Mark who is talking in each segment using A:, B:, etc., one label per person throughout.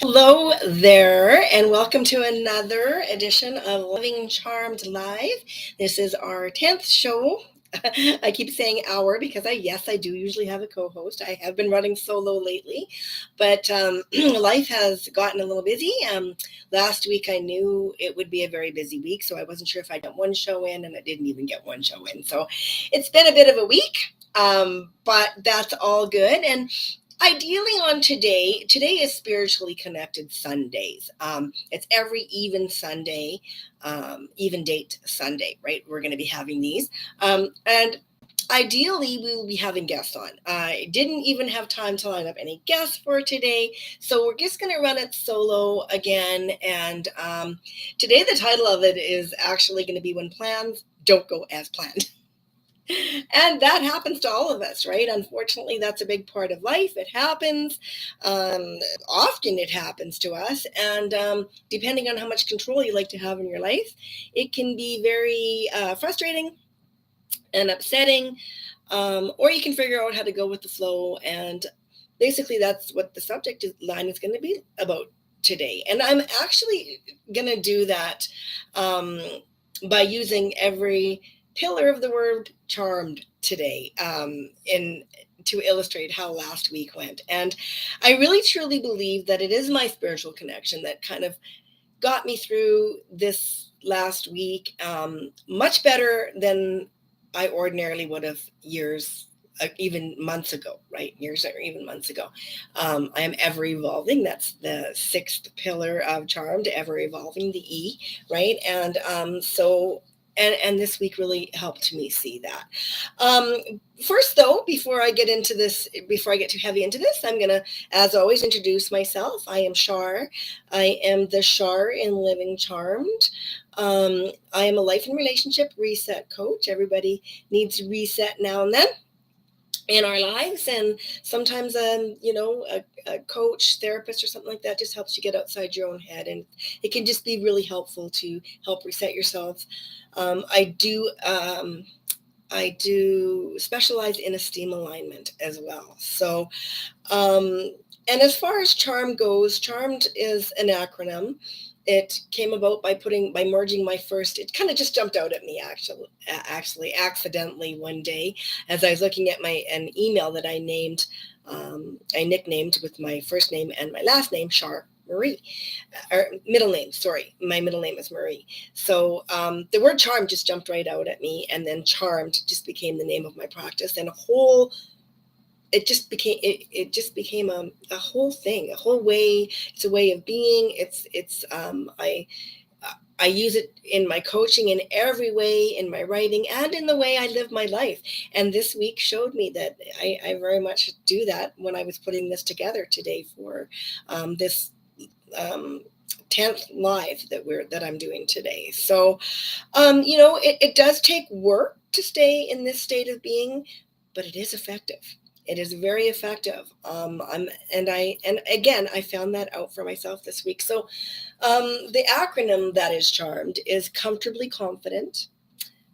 A: Hello there, and welcome to another edition of Living Charmed Live. This is our 10th show. I keep saying hour because I do usually have a co-host. I have been running solo lately, but life has gotten a little busy. Last week I knew it would be a very busy week, so I wasn't sure if I'd get one show in, and I didn't even get one show in. So it's been a bit of a week, but that's all good. And ideally on today is spiritually connected Sundays. It's every even Sunday, even date Sunday, right? We're going to be having these. And ideally we will be having guests on. I didn't even have time to line up any guests for today, so we're just going to run it solo again. And today the title of it is actually going to be When Plans Don't Go As Planned. And that happens to all of us, right? Unfortunately, that's a big part of life. It happens. Often it happens to us. And depending on how much control you like to have in your life, it can be very frustrating and upsetting. Or you can figure out how to go with the flow. And basically, that's what the subject line is going to be about today. And I'm actually going to do that by using every pillar of the word charmed today in to illustrate how last week went. And I really truly believe that it is my spiritual connection that kind of got me through this last week much better than I ordinarily would have years, even months ago, right? Years or even months ago. I am ever evolving. That's the sixth pillar of charmed, ever evolving, the E, right? And and this week really helped me see that. First, though, before I get too heavy into this, I'm going to, as always, introduce myself. I am Shar. I am the Shar in Living Charmed. I am a life and relationship reset coach. Everybody needs reset now and then in our lives, and sometimes a coach, therapist, or something like that just helps you get outside your own head, and it can just be really helpful to help reset yourself. I do specialize in esteem alignment as well. So and as far as charm goes, charmed is an acronym. It came about by merging my first. It kind of just jumped out at me actually accidentally one day as I was looking at an email that I nicknamed with my first name and my last name, Char Marie, or middle name. Sorry, my middle name is Marie. So the word charm just jumped right out at me, and then charmed just became the name of my practice, and it just became a whole thing, a whole way. It's a way of being. I use it in my coaching in every way, in my writing, and in the way I live my life. And this week showed me that I very much do that when I was putting this together today for this 10th live that I'm doing today. So, it does take work to stay in this state of being, but it is effective. It is very effective. And again, I found that out for myself this week. So, the acronym that is charmed is comfortably confident,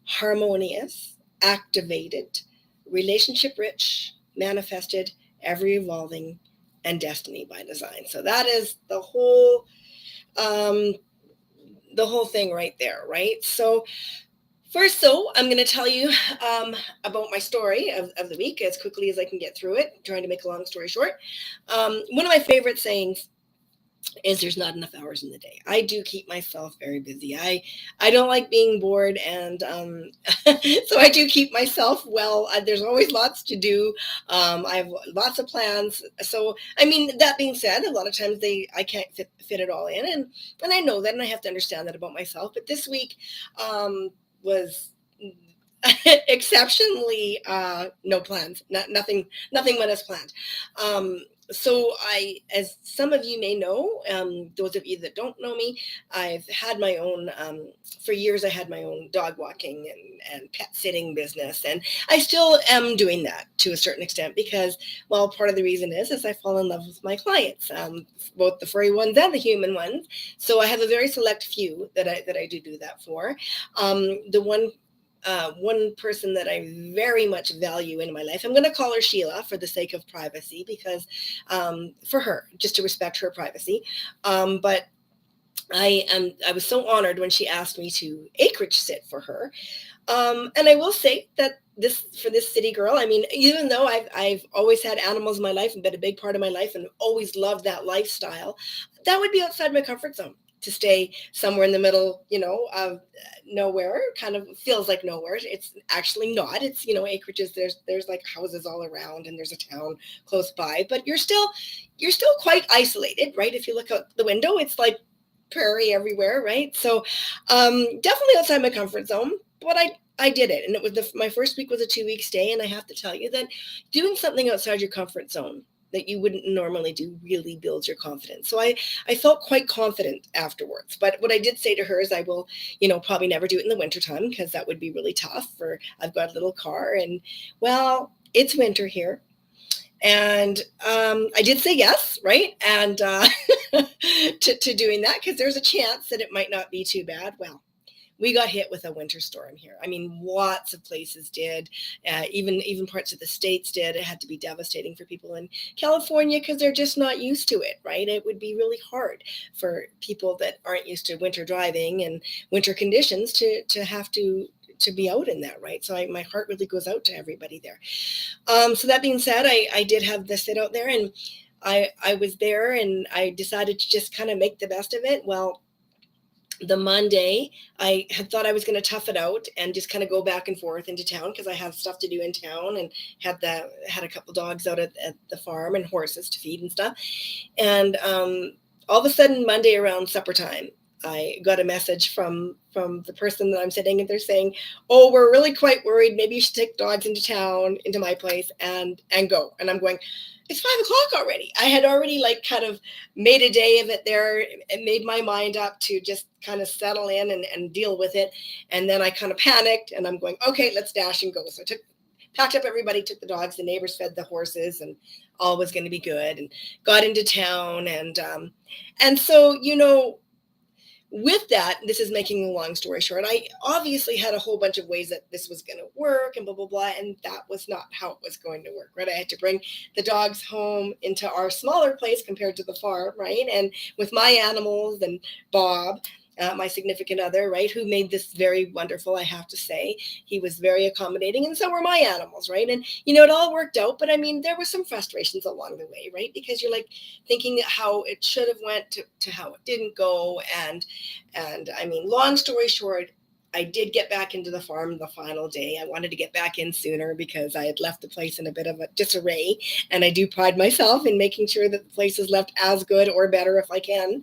A: harmonious, activated, relationship rich, manifested, ever evolving, and destiny by design. So that is um, the whole thing right there, right? So first, though, I'm going to tell you about my story of the week as quickly as I can get through it, trying to make a long story short. One of my favorite sayings is there's not enough hours in the day. I do keep myself very busy. I don't like being bored, and so I do keep myself well. There's always lots to do. I have lots of plans. So, I mean, that being said, a lot of times I can't fit it all in, and I know that, and I have to understand that about myself. But this week was exceptionally no plans. Nothing went as planned. So as some of you may know, those of you that don't know me, I've had my own, for years I had my own dog walking and pet sitting business. And I still am doing that to a certain extent because, well, part of the reason is I fall in love with my clients, both the furry ones and the human ones. So I have a very select few that I do that for. The one one person that I very much value in my life. I'm going to call her Sheila for the sake of privacy, because for her, just to respect her privacy. But I was so honored when she asked me to acreage sit for her. And I will say that for this city girl, I mean, even though I've always had animals in my life and been a big part of my life and always loved that lifestyle, that would be outside my comfort zone to stay somewhere in the middle, of nowhere. Kind of feels like nowhere. It's actually not. It's, acreages. There's like houses all around and there's a town close by, but you're still quite isolated, right? If you look out the window, it's like prairie everywhere, right? So definitely outside my comfort zone, but I did it, and it was my first week was a 2 week stay, and I have to tell you that doing something outside your comfort zone that you wouldn't normally do really builds your confidence. So I felt quite confident afterwards. But what I did say to her is I will, probably never do it in the wintertime, because that would be really tough. I've got a little car, and well, it's winter here. And I did say yes, right? And to doing that, because there's a chance that it might not be too bad. Well, we got hit with a winter storm here. I mean, lots of places did. Even parts of the States did. It had to be devastating for people in California because they're just not used to it, right? It would be really hard for people that aren't used to winter driving and winter conditions to have to be out in that, right? So my heart really goes out to everybody there. So that being said, I did have the sit out there, and I was there, and I decided to just kind of make the best of it. Well, the Monday, I had thought I was going to tough it out and just kind of go back and forth into town, because I have stuff to do in town, and had a couple dogs out at the farm and horses to feed and stuff. And all of a sudden, Monday around supper time, I got a message from the person that I'm sitting, and they're saying, "Oh, we're really quite worried. Maybe you should take dogs into town, into my place, and go." And I'm going, it's 5 o'clock already. I had already like kind of made a day of it there and made my mind up to just kind of settle in and deal with it. And then I kind of panicked, and I'm going, okay, let's dash and go. So I packed up everybody, took the dogs, the neighbors fed the horses, and all was going to be good, and got into town. And so, with that, this is making a long story short, I obviously had a whole bunch of ways that this was going to work and blah, blah, blah. And that was not how it was going to work, right? I had to bring the dogs home into our smaller place compared to the farm, right? And with my animals and Bob, my significant other, right, who made this very wonderful, I have to say. He was very accommodating, and so were my animals, right? And, it all worked out, but I mean, there were some frustrations along the way, right? Because you're like thinking how it should have went to how it didn't go. And I mean, long story short, I did get back into the farm the final day. I wanted to get back in sooner because I had left the place in a bit of a disarray. And I do pride myself in making sure that the place is left as good or better if I can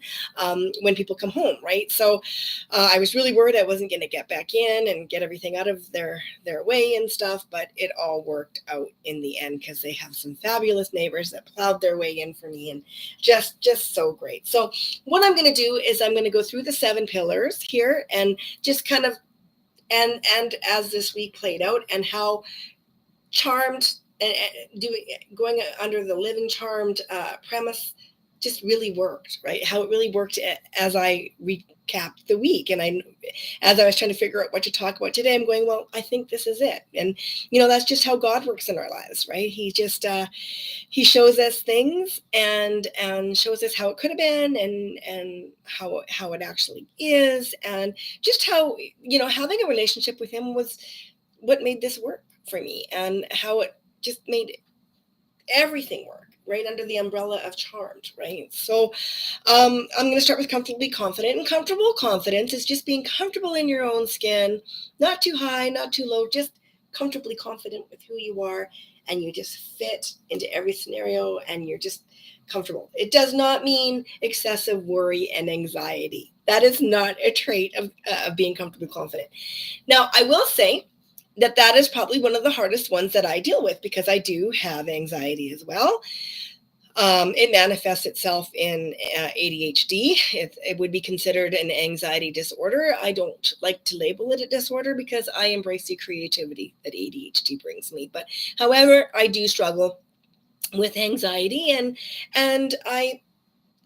A: when people come home, right? So I was really worried I wasn't going to get back in and get everything out of their way and stuff. But it all worked out in the end, because they have some fabulous neighbors that plowed their way in for me, and just so great. So what I'm going to do is I'm going to go through the 7 pillars here and just kind of and as this week played out, and how charmed going under the living charmed premise just really worked, right? How it really worked as I recapped the week. And as I was trying to figure out what to talk about today, I'm going, well, I think this is it. And, that's just how God works in our lives, right? He just, he shows us things and shows us how it could have been, and how it actually is. And just how, having a relationship with him was what made this work for me, and how it just made everything work right under the umbrella of charmed, right? So I'm going to start with comfortably confident. And comfortable confidence is just being comfortable in your own skin, not too high, not too low, just comfortably confident with who you are, and you just fit into every scenario, and you're just comfortable. It does not mean excessive worry and anxiety. That is not a trait of being comfortably confident. Now, I will say that is probably one of the hardest ones that I deal with, because I do have anxiety as well. It manifests itself in ADHD. It would be considered an anxiety disorder. I don't like to label it a disorder, because I embrace the creativity that ADHD brings me. But however, I do struggle with anxiety, and I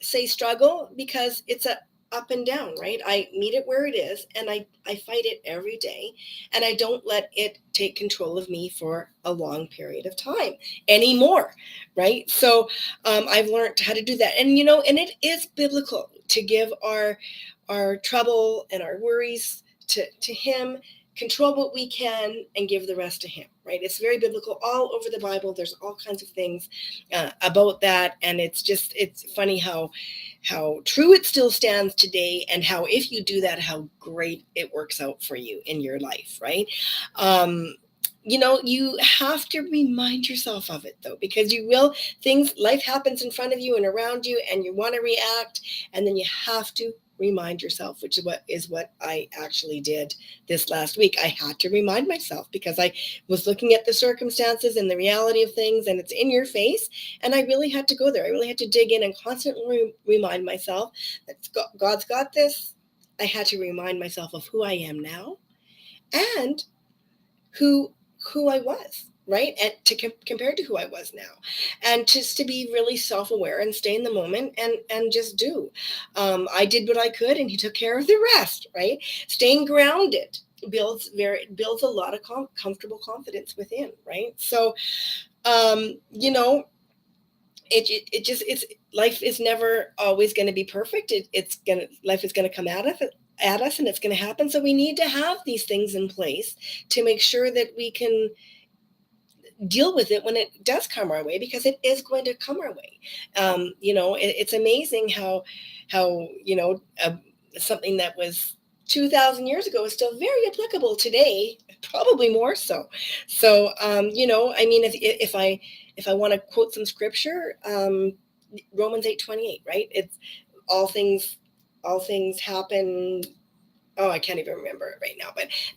A: say struggle because it's up and down, right? I meet it where it is, and I fight it every day, and I don't let it take control of me for a long period of time anymore, right? So I've learned how to do that, and and it is biblical to give our trouble and our worries to Him, control what we can, and give the rest to Him, right? It's very biblical all over the Bible. There's all kinds of things about that, and it's funny how true it still stands today, and how if you do that, how great it works out for you in your life, right? um you have to remind yourself of it, though, because you will, life happens in front of you and around you, and you want to react, and then you have to remind yourself, which is what I actually did this last week. I had to remind myself, because I was looking at the circumstances and the reality of things, and it's in your face, and I really had to go there. I really had to dig in and constantly remind myself that God's got this. I had to remind myself of who I am now, and who I was, right? And compared to who I was now, and just to be really self-aware and stay in the moment, and just do. I did what I could, and He took care of the rest, right? Staying grounded builds a lot of comfortable confidence within, right? So um, you know, it just it's life is never always going to be perfect. Life is going to come at us, and it's going to happen. So we need to have these things in place to make sure that we can deal with it when it does come our way, because it is going to come our way. It's amazing how something that was 2,000 years ago is still very applicable today, probably more so. So I mean, if I want to quote some scripture, Romans 8:28, right? It's all things all things happen. Oh, I can't even remember it right now,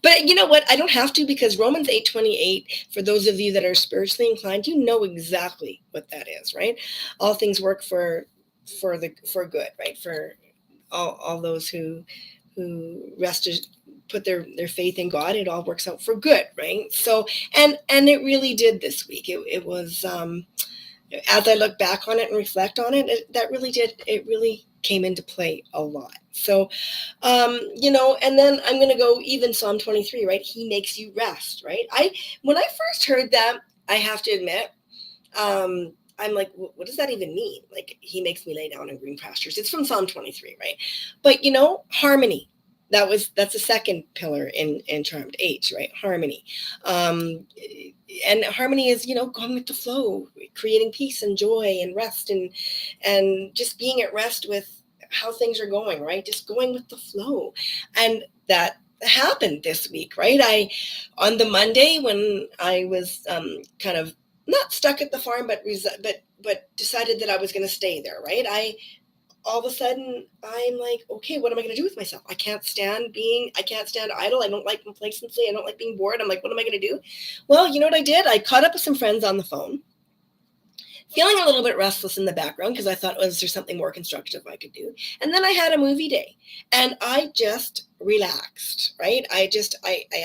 A: but you know what? I don't have to, because Romans 8:28, for those of you that are spiritually inclined, you know exactly what that is, right? All things work for good, right? For all those who put their faith in God, it all works out for good, right? So and it really did this week. It was as I look back on it and reflect on it, it really came into play a lot. So and then I'm going to go even Psalm 23, right? He makes you rest, right? When I first heard that, I have to admit, I'm like, what does that even mean? Like, He makes me lay down in green pastures. It's from Psalm 23, right? But harmony. That's the second pillar in Charmed H, right? Harmony. Um, and harmony is, going with the flow, creating peace and joy and rest, and just being at rest with how things are going, right? Just going with the flow. And that happened this week, right? On the Monday, when I was kind of not stuck at the farm, but decided that I was going to stay there, right? All of a sudden I'm like, okay, what am I going to do with myself? I can't stand idle. I don't like complacency. I don't like being bored. I'm like, what am I going to do? Well, you know what I did? I caught up with some friends on the phone, feeling a little bit restless in the background, because I thought, was there something more constructive I could do? And then I had a movie day, and I just relaxed, right? I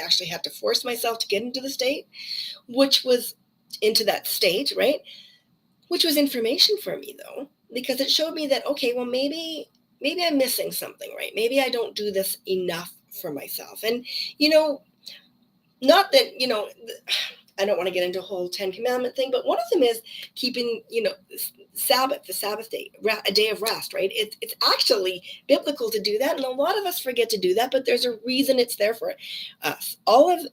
A: actually had to force myself to get into the state, which was into that stage, right? Which was information for me, though, because it showed me that, okay, well, maybe I'm missing something, right? Maybe I don't do this enough for myself. And, not that, I don't want to get into a whole 10 commandment thing, but one of them is keeping, the Sabbath day, a day of rest, right? It's actually biblical to do that. And a lot of us forget to do that, but there's a reason it's there for us. All of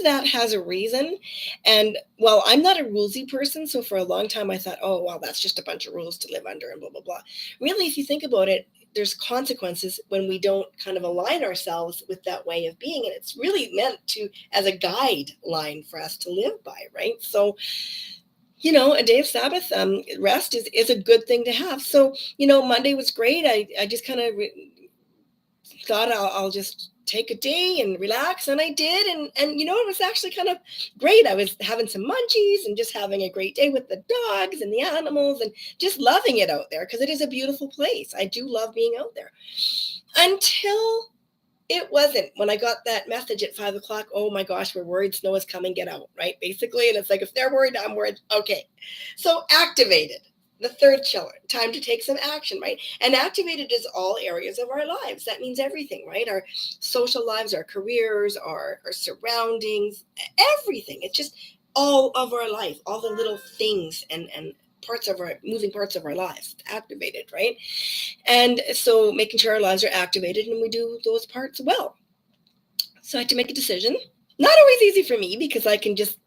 A: that has a reason. And well, I'm not a rulesy person. So for a long time I thought, oh, well, that's just a bunch of rules to live under and blah, blah, blah. Really, if you think about it, there's consequences when we don't kind of align ourselves with that way of being. And it's really meant to, as a guideline for us to live by, right? So, a day of Sabbath rest is a good thing to have. So, Monday was great. I just kind of thought I'll just take a day and relax, and I did, and it was actually kind of great. I was having some munchies and just having a great day with the dogs and the animals, and just loving it out there, because it is a beautiful place. I do love being out there, until it wasn't. When I got that message at 5 o'clock, oh my gosh, we're worried snow is coming, get out, right? Basically. And it's like, if they're worried, I'm worried. Okay. So activated The third time to take some action, right? And activated is all areas of our lives. That means everything, right? Our social lives, our careers, our surroundings, everything. It's just all of our life, all the little things and parts of our moving parts of our lives activated, right? And so making sure our lives are activated and we do those parts well. So I had to make a decision. Not always easy for me because I can just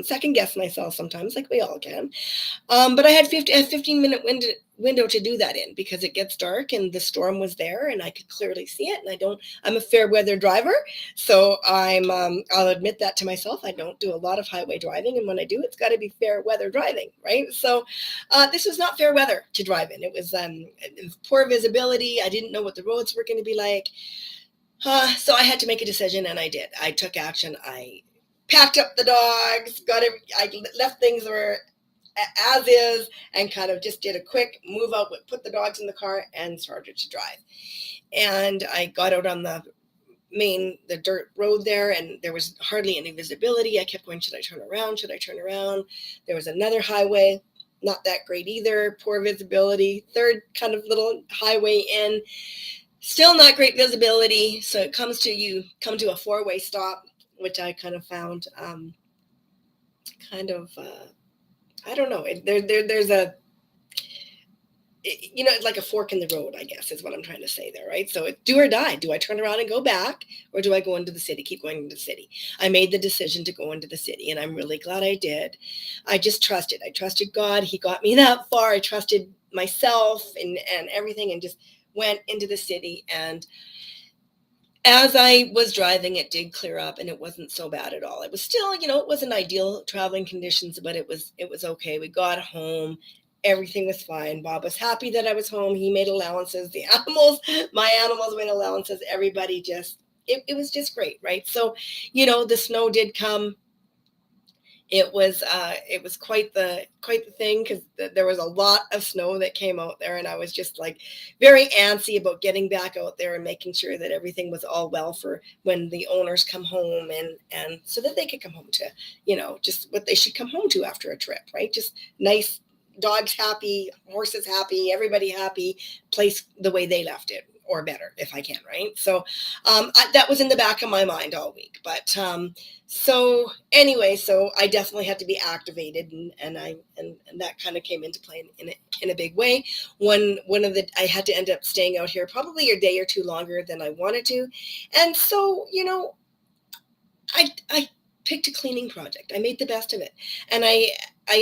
A: second guess myself sometimes, like we all can. But I had a 15-minute window to do that in because it gets dark and the storm was there and I could clearly see it. And I'm a fair weather driver. So I'll admit that to myself. I don't do a lot of highway driving. And when I do, it's got to be fair weather driving, right? So this was not fair weather to drive in. It was poor visibility. I didn't know what the roads were going to be like. So I had to make a decision and I did. I took action. I packed up the dogs, I left things where as is and kind of just did a quick move out, put the dogs in the car and started to drive. And I got out on the dirt road there and there was hardly any visibility. I kept going, should I turn around? Should I turn around? There was another highway, not that great either, poor visibility. Third kind of little highway in, still not great visibility. So it come to a four-way stop, which I kind of found I don't know. There's a, like a fork in the road, I guess, is what I'm trying to say there, right? So it's do or die. Do I turn around and go back or do I go into the city, keep going into the city? I made the decision to go into the city and I'm really glad I did. I just trusted. I trusted God. He got me that far. I trusted myself and everything and just went into the city. And as I was driving, it did clear up and it wasn't so bad at all. It was still, it wasn't ideal traveling conditions, but it was okay. We got home. Everything was fine. Bob was happy that I was home. He made allowances. My animals made allowances. Everybody it was just great, right? So, the snow did come. It was quite the thing because there was a lot of snow that came out there, and I was just like very antsy about getting back out there and making sure that everything was all well for when the owners come home and so that they could come home to just what they should come home to after a trip, right? Just nice, dogs happy, horses happy, everybody happy, place the way they left it or better if I can, right? So that was in the back of my mind all week. But so anyway, so I definitely had to be activated, and that kind of came into play in a big way. I had to end up staying out here probably a day or two longer than I wanted to, and so I picked a cleaning project. I made the best of it, and I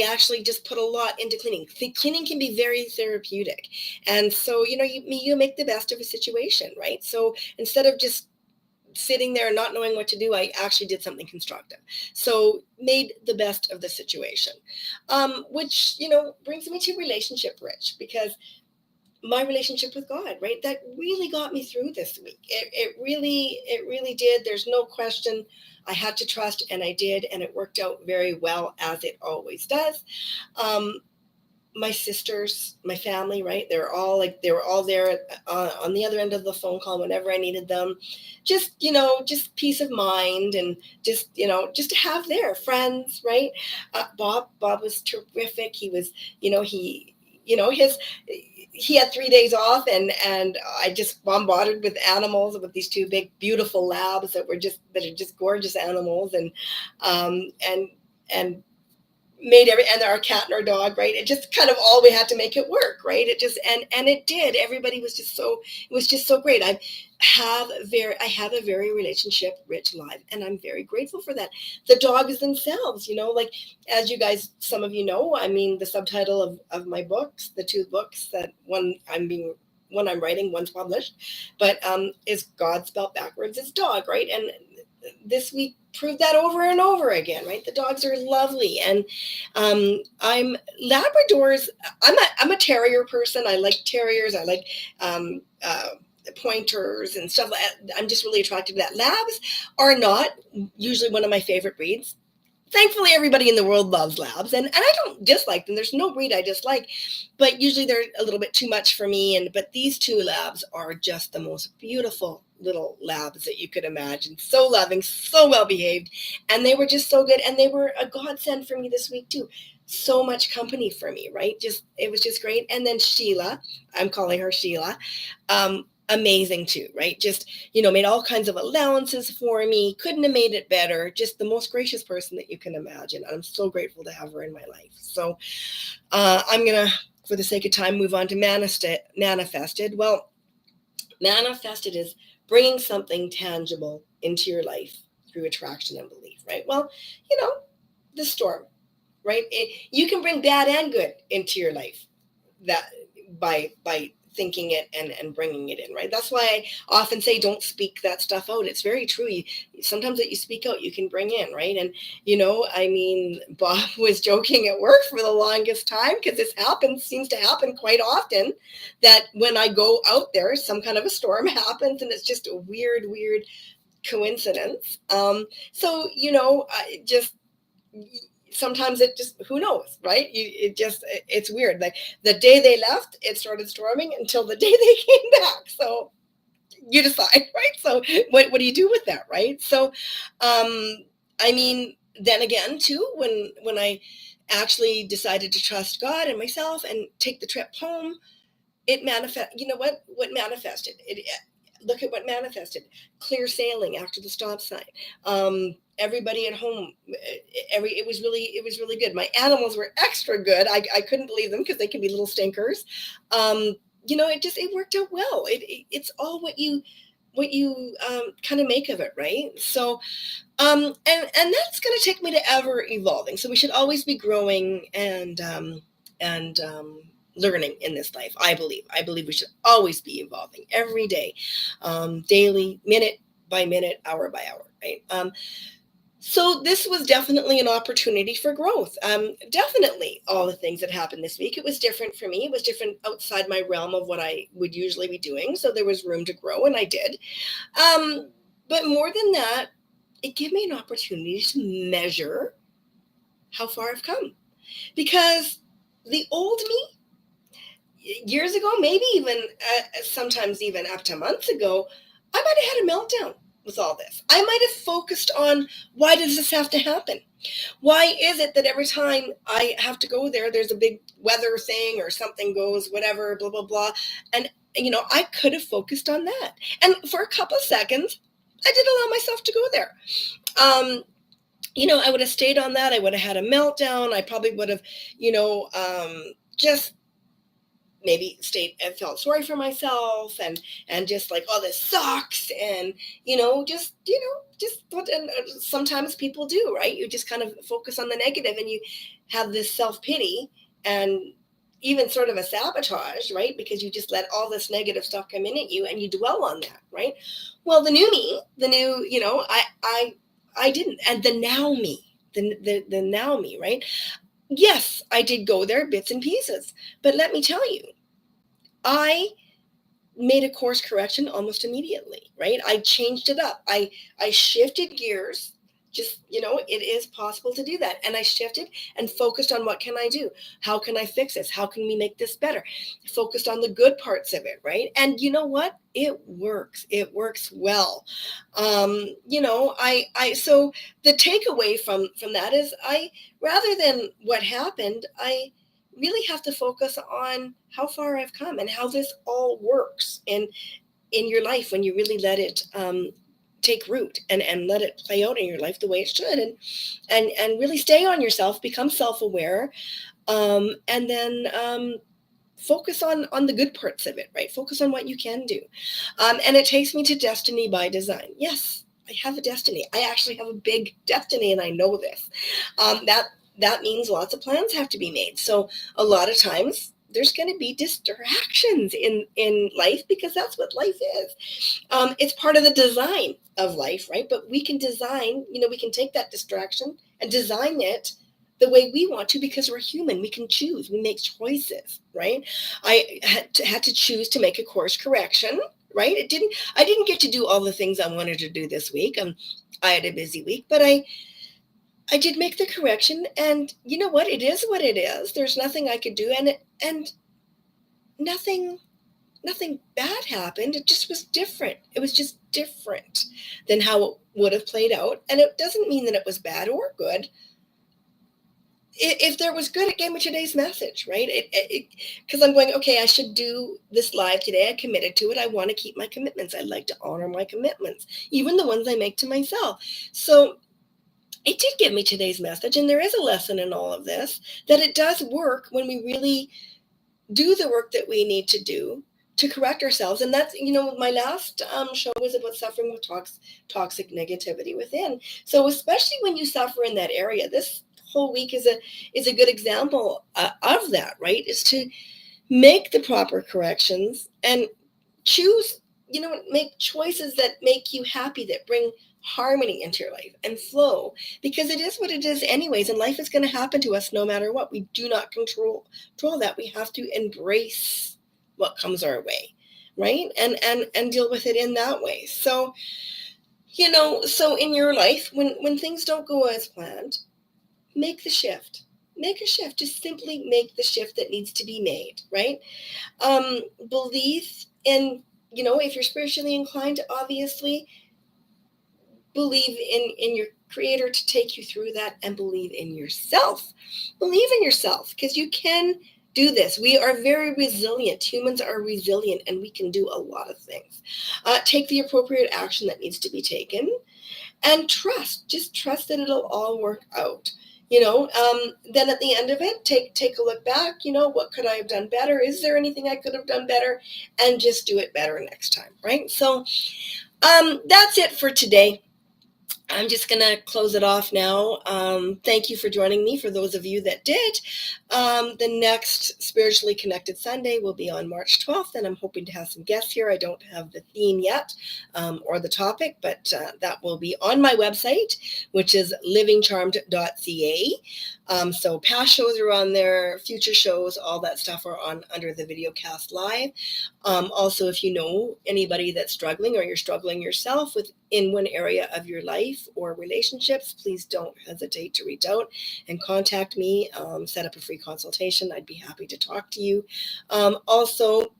A: actually just put a lot into cleaning. Cleaning can be very therapeutic, and so you make the best of a situation, right? So instead of just sitting there and not knowing what to do, I actually did something constructive. So made the best of the situation, which brings me to relationship rich, because my relationship with God, right? That really got me through this week. It really did. There's no question. I had to trust, and I did, and it worked out very well, as it always does. My sisters, my family, right? They were all there on the other end of the phone call whenever I needed them. Just peace of mind, and just to have their friends, right? Bob was terrific. He was, he had 3 days off, and I just bombarded with animals, with these two big, beautiful labs that are just gorgeous animals, and and our cat and our dog, right? It just kind of all we had to make it work, right? It just and it did. Everybody was just so great. I have a very relationship rich life, and I'm very grateful for that. The dogs themselves, like, as you guys, some of you know, I mean, the subtitle of my books, the two books, that one I'm writing, one's published, but is God spelled backwards is dog, right? And this week proved that over and over again, right? The dogs are lovely, and I'm Labradors. I'm a terrier person. I like terriers. I like pointers and stuff. I'm just really attracted to that. Labs are not usually one of my favorite breeds. Thankfully, everybody in the world loves labs, and I don't dislike them. There's no breed I dislike, but usually they're a little bit too much for me. But these two labs are just the most beautiful little labs that you could imagine. So loving, so well behaved, and they were just so good. And they were a godsend for me this week too. so much company for me, right? Just it was just great. And then Sheila, I'm calling her Sheila, amazing too, right? Just made all kinds of allowances for me. Couldn't have made it better. Just the most gracious person that you can imagine. I'm so grateful to have her in my life. So I'm gonna, for the sake of time, move on to manifested. Well, manifested is bringing something tangible into your life through attraction and belief, right? Well, the storm, right? You can bring bad and good into your life that by thinking it and bringing it in, right? That's why I often say don't speak that stuff out. It's very true. Sometimes that you speak out, you can bring in, right? And Bob was joking at work for the longest time because this seems to happen quite often, that when I go out there, some kind of a storm happens, and it's just a weird coincidence. So I just sometimes it just, who knows, right? It's weird. Like the day they left, it started storming until the day they came back. So you decide, right? So what do you do with that, right? So then again too, when I actually decided to trust God and myself and take the trip home, it manifest. You know what manifested? Look at what manifested. Clear sailing after the stop sign. Everybody at home, it was really good. My animals were extra good. I couldn't believe them because they can be little stinkers. It worked out well. It's all what you kind of make of it, right? So and that's going to take me to ever evolving. So we should always be growing and learning in this life. I believe we should always be evolving every day, daily, minute by minute, hour by hour, right? So this was definitely an opportunity for growth. Definitely all the things that happened this week, it was different for me. It was different outside my realm of what I would usually be doing. So there was room to grow, and I did. But more than that, it gave me an opportunity to measure how far I've come. Because the old me, years ago, maybe even sometimes even up to months ago, I might have had a meltdown with all this. I might have focused on, why does this have to happen? Why is it that every time I have to go there, there's a big weather thing or something goes, whatever, blah, blah, blah. And, I could have focused on that. And for a couple of seconds, I did allow myself to go there. I would have stayed on that. I would have had a meltdown. I probably would have, just maybe stayed and felt sorry for myself and just like, oh, this sucks. And, just what sometimes people do, right? You just kind of focus on the negative and you have this self-pity and even sort of a sabotage, right? Because you just let all this negative stuff come in at you and you dwell on that, right? Well, the new me, I didn't. And the now me, the now me, right? Yes, I did go there bits and pieces, but let me tell you, I made a course correction almost immediately, right? I changed it up. I shifted gears. Just, it is possible to do that. And I shifted and focused on, what can I do? How can I fix this? How can we make this better? Focused on the good parts of it, right? And you know what? It works. It works well. So the takeaway from that is, rather than what happened, I really have to focus on how far I've come and how this all works in your life when you really let it take root and let it play out in your life the way it should, and really stay on yourself, become self-aware, and then focus on the good parts of it, right? Focus on what you can do. And it takes me to destiny by design. Yes, I have a destiny. I actually have a big destiny, and I know this. That means lots of plans have to be made. So a lot of times there's going to be distractions in life, because that's what life is. It's part of the design of life, right? But we can design, we can take that distraction and design it the way we want to, because we're human. We can choose. We make choices, right? I had to choose to make a course correction, right? I didn't get to do all the things I wanted to do this week. I had a busy week, but I did make the correction, and you know what? It is what it is. There's nothing I could do, and nothing bad happened. It just was different. It was just different than how it would have played out. And it doesn't mean that it was bad or good. if there was good, it gave me today's message, right? Because I'm going, okay, I should do this live today. I committed to it. I want to keep my commitments. I like to honor my commitments, even the ones I make to myself. So it did give me today's message. And there is a lesson in all of this, that it does work when we really do the work that we need to do to correct ourselves. And that's, my last show was about suffering with toxic negativity within. So especially when you suffer in that area, this whole week is a good example of that, right? Is to make the proper corrections and choose, make choices that make you happy, that bring harmony into your life and flow, because it is what it is anyways, and life is going to happen to us no matter what. We do not control that. We have to embrace what comes our way, right? And deal with it in that way. So, so in your life, when things don't go as planned, make the shift. Make a shift. Just simply make the shift that needs to be made, right? Believe in, if you're spiritually inclined, obviously believe in your creator to take you through that, and believe in yourself. Believe in yourself, because you can do this. We are very resilient. Humans are resilient, and we can do a lot of things. Take the appropriate action that needs to be taken, and just trust that it'll all work out. Then at the end of it, take a look back. What could I have done better? Is there anything I could have done better? And just do it better next time, right? So that's it for today. I'm just going to close it off now. Thank you for joining me, for those of you that did. The next Spiritually Connected Sunday will be on March 12th, and I'm hoping to have some guests here. I don't have the theme yet or the topic, but that will be on my website, which is livingcharmed.ca. So past shows are on there, future shows, all that stuff are on under the Videocast Live. Also, if you know anybody that's struggling, or you're struggling yourself in one area of your life or relationships, please don't hesitate to reach out and contact me. Set up a free consultation. I'd be happy to talk to you. Also,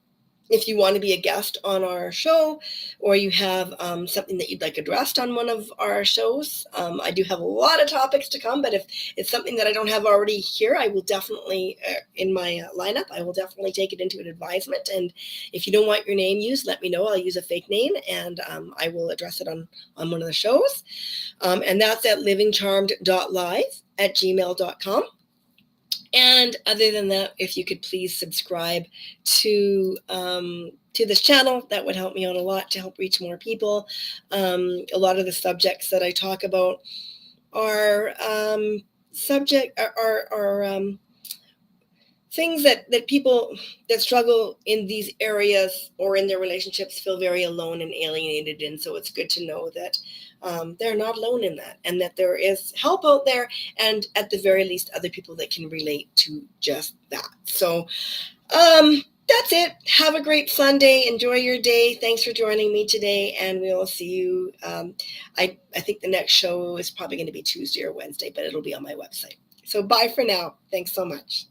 A: if you want to be a guest on our show, or you have something that you'd like addressed on one of our shows, I do have a lot of topics to come, but if it's something that I don't have already here, I will definitely, in my lineup, I will definitely take it into an advisement. And if you don't want your name used, let me know. I'll use a fake name, and I will address it on one of the shows. And that's at livingcharmed.live@gmail.com. And other than that, if you could please subscribe to this channel, that would help me out a lot to help reach more people. A lot of the subjects that I talk about are things that people that struggle in these areas or in their relationships feel very alone and alienated in. So it's good to know that they're not alone in that, and that there is help out there, and at the very least, other people that can relate to just that. So that's it. Have a great Sunday. Enjoy your day. Thanks for joining me today, and we'll see you. I think the next show is probably going to be Tuesday or Wednesday, but it'll be on my website. So bye for now. Thanks so much.